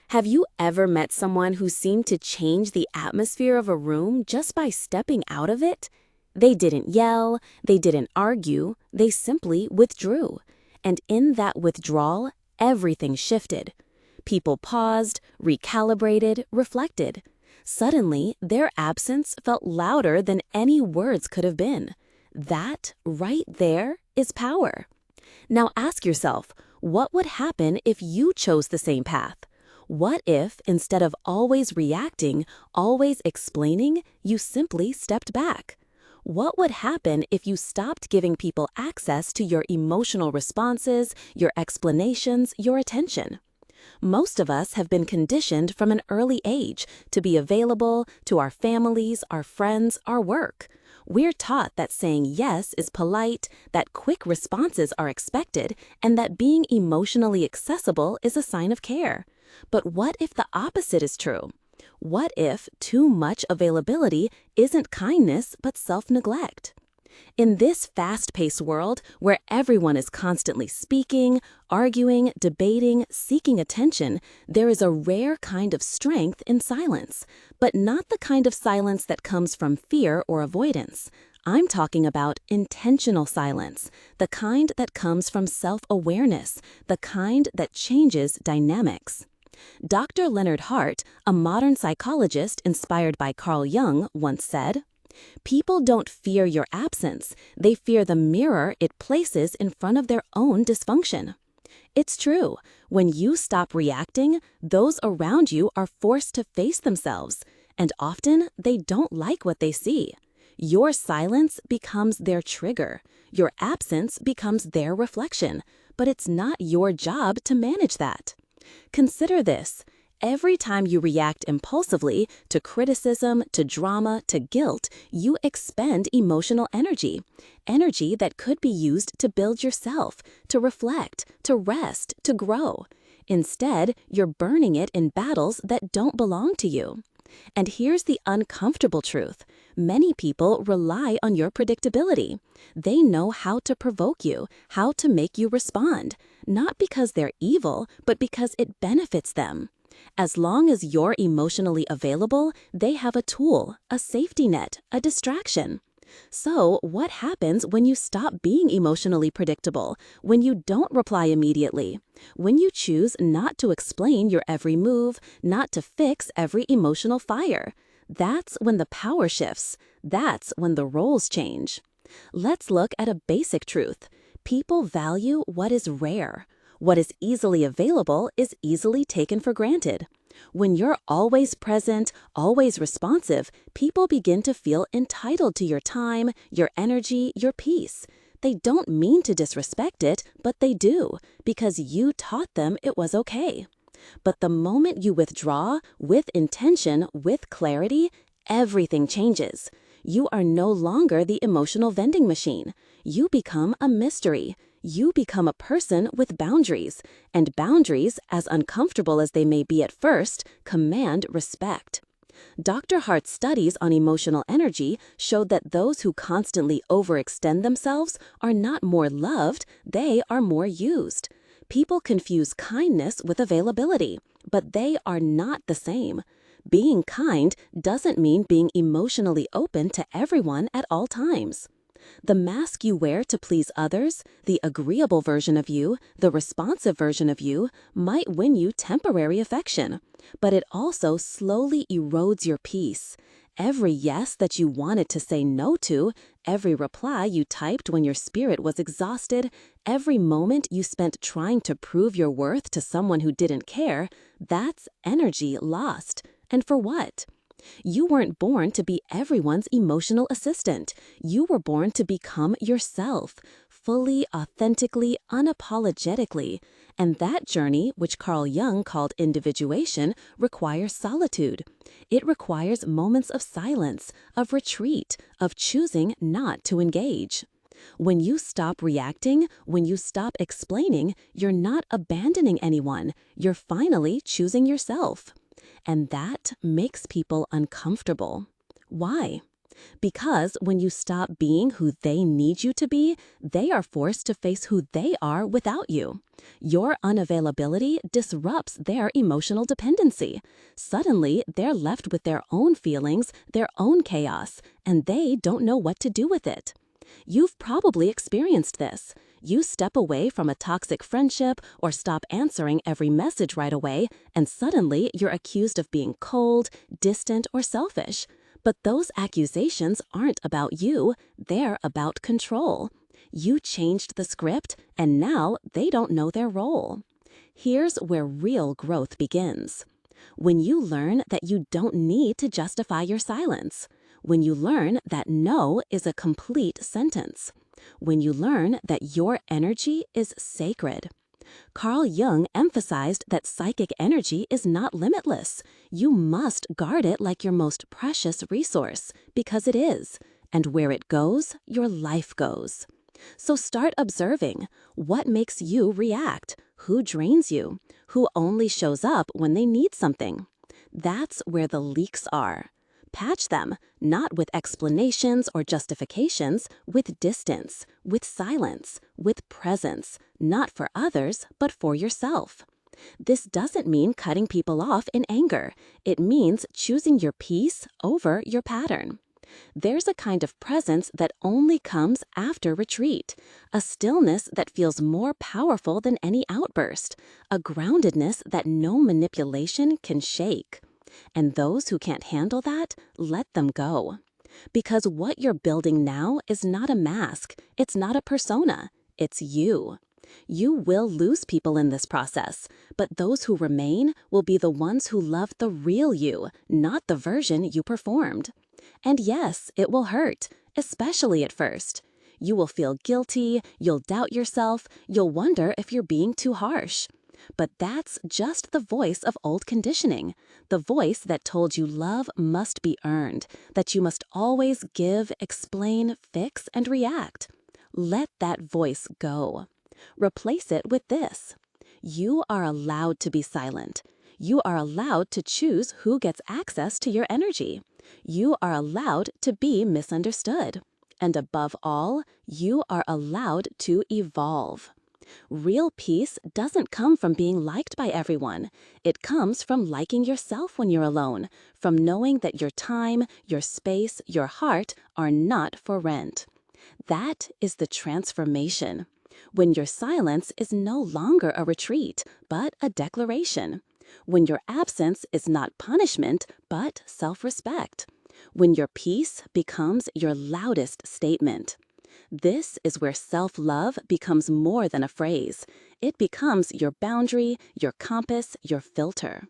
Have you ever met someone who seemed to change the atmosphere of a room just by stepping out of it? They didn't yell, they didn't argue, they simply withdrew. And in that withdrawal, everything shifted. People paused, recalibrated, reflected. Suddenly, their absence felt louder than any words could have been. That, right there, is power. Now ask yourself, what would happen if you chose the same path? What if, instead of always reacting, always explaining, you simply stepped back? What would happen if you stopped giving people access to your emotional responses, your explanations, your attention? Most of us have been conditioned from an early age to be available to our families, our friends, our work. We're taught that saying yes is polite, that quick responses are expected, and that being emotionally accessible is a sign of care. But what if the opposite is true? What if too much availability isn't kindness but self-neglect? In this fast-paced world where everyone is constantly speaking, arguing, debating, seeking attention, there is a rare kind of strength in silence, but not the kind of silence that comes from fear or avoidance. I'm talking about intentional silence, the kind that comes from self-awareness, the kind that changes dynamics. Dr. Leonard Hart, a modern psychologist inspired by Carl Jung, once said, "People don't fear your absence, they fear the mirror it places in front of their own dysfunction." It's true. When you stop reacting, those around you are forced to face themselves, and often they don't like what they see. Your silence becomes their trigger. Your absence becomes their reflection, but it's not your job to manage that. Consider this. Every time you react impulsively to criticism, to drama, to guilt, you expend emotional energy. Energy that could be used to build yourself, to reflect, to rest, to grow. Instead, you're burning it in battles that don't belong to you. And here's the uncomfortable truth. Many people rely on your predictability. They know how to provoke you, how to make you respond, not because they're evil, but because it benefits them. As long as you're emotionally available, they have a tool, a safety net, a distraction. So, what happens when you stop being emotionally predictable, when you don't reply immediately, when you choose not to explain your every move, not to fix every emotional fire? That's when the power shifts. That's when the roles change. Let's look at a basic truth. People value what is rare. What is easily available is easily taken for granted. When you're always present, always responsive, people begin to feel entitled to your time, your energy, your peace. They don't mean to disrespect it, but they do, because you taught them it was okay. But the moment you withdraw, with intention, with clarity, everything changes. You are no longer the emotional vending machine. You become a mystery. You become a person with boundaries, and boundaries, as uncomfortable as they may be at first, command respect. Dr. Hart's studies on emotional energy showed that those who constantly overextend themselves are not more loved, they are more used. People confuse kindness with availability, but they are not the same. Being kind doesn't mean being emotionally open to everyone at all times. The mask you wear to please others, the agreeable version of you, the responsive version of you, might win you temporary affection, but it also slowly erodes your peace. Every yes that you wanted to say no to, every reply you typed when your spirit was exhausted, every moment you spent trying to prove your worth to someone who didn't care, that's energy lost. And for what? You weren't born to be everyone's emotional assistant. You were born to become yourself, fully, authentically, unapologetically. And that journey, which Carl Jung called individuation, requires solitude. It requires moments of silence, of retreat, of choosing not to engage. When you stop reacting, when you stop explaining, you're not abandoning anyone. You're finally choosing yourself. And that makes people uncomfortable. Why? Because when you stop being who they need you to be, they are forced to face who they are without you. Your unavailability disrupts their emotional dependency. Suddenly, they're left with their own feelings, their own chaos, and they don't know what to do with it. You've probably experienced this. You step away from a toxic friendship or stop answering every message right away, and suddenly you're accused of being cold, distant, or selfish. But those accusations aren't about you, they're about control. You changed the script, and now they don't know their role. Here's where real growth begins. When you learn that you don't need to justify your silence. When you learn that no is a complete sentence. When you learn that your energy is sacred. Carl Jung emphasized that psychic energy is not limitless. You must guard it like your most precious resource, because it is. And where it goes, your life goes. So start observing. What makes you react? Who drains you? Who only shows up when they need something? That's where the leaks are. Patch them, not with explanations or justifications, with distance, with silence, with presence, not for others, but for yourself. This doesn't mean cutting people off in anger. It means choosing your peace over your pattern. There's a kind of presence that only comes after retreat, a stillness that feels more powerful than any outburst, a groundedness that no manipulation can shake. And those who can't handle that, let them go. Because what you're building now is not a mask, it's not a persona, it's you. You will lose people in this process, but those who remain will be the ones who love the real you, not the version you performed. And yes, it will hurt, especially at first. You will feel guilty, you'll doubt yourself, you'll wonder if you're being too harsh. But that's just the voice of old conditioning, the voice that told you love must be earned, that you must always give, explain, fix, and react. Let that voice go. Replace it with this. You are allowed to be silent. You are allowed to choose who gets access to your energy. You are allowed to be misunderstood. And above all, you are allowed to evolve. Real peace doesn't come from being liked by everyone. It comes from liking yourself when you're alone, from knowing that your time, your space, your heart are not for rent. That is the transformation. When your silence is no longer a retreat, but a declaration. When your absence is not punishment, but self-respect. When your peace becomes your loudest statement. This is where self-love becomes more than a phrase. It becomes your boundary, your compass, your filter.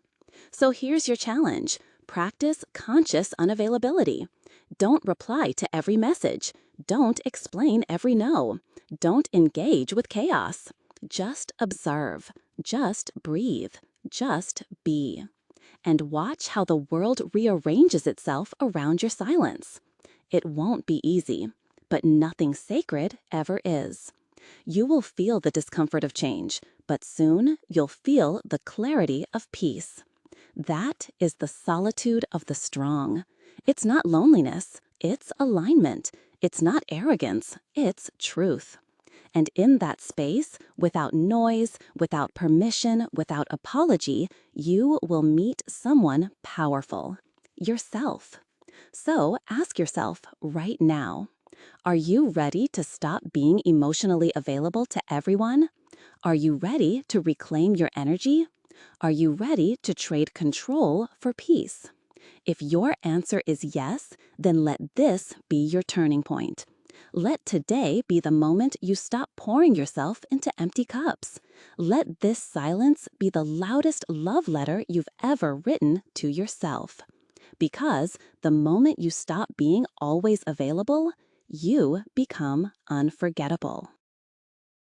So here's your challenge. Practice conscious unavailability. Don't reply to every message. Don't explain every no. Don't engage with chaos. Just observe. Just breathe. Just be. And watch how the world rearranges itself around your silence. It won't be easy. But nothing sacred ever is. You will feel the discomfort of change, but soon you'll feel the clarity of peace. That is the solitude of the strong. It's not loneliness, it's alignment. It's not arrogance, it's truth. And in that space, without noise, without permission, without apology, you will meet someone powerful, yourself. So ask yourself right now, are you ready to stop being emotionally available to everyone? Are you ready to reclaim your energy? Are you ready to trade control for peace? If your answer is yes, then let this be your turning point. Let today be the moment you stop pouring yourself into empty cups. Let this silence be the loudest love letter you've ever written to yourself. Because the moment you stop being always available, you become unforgettable.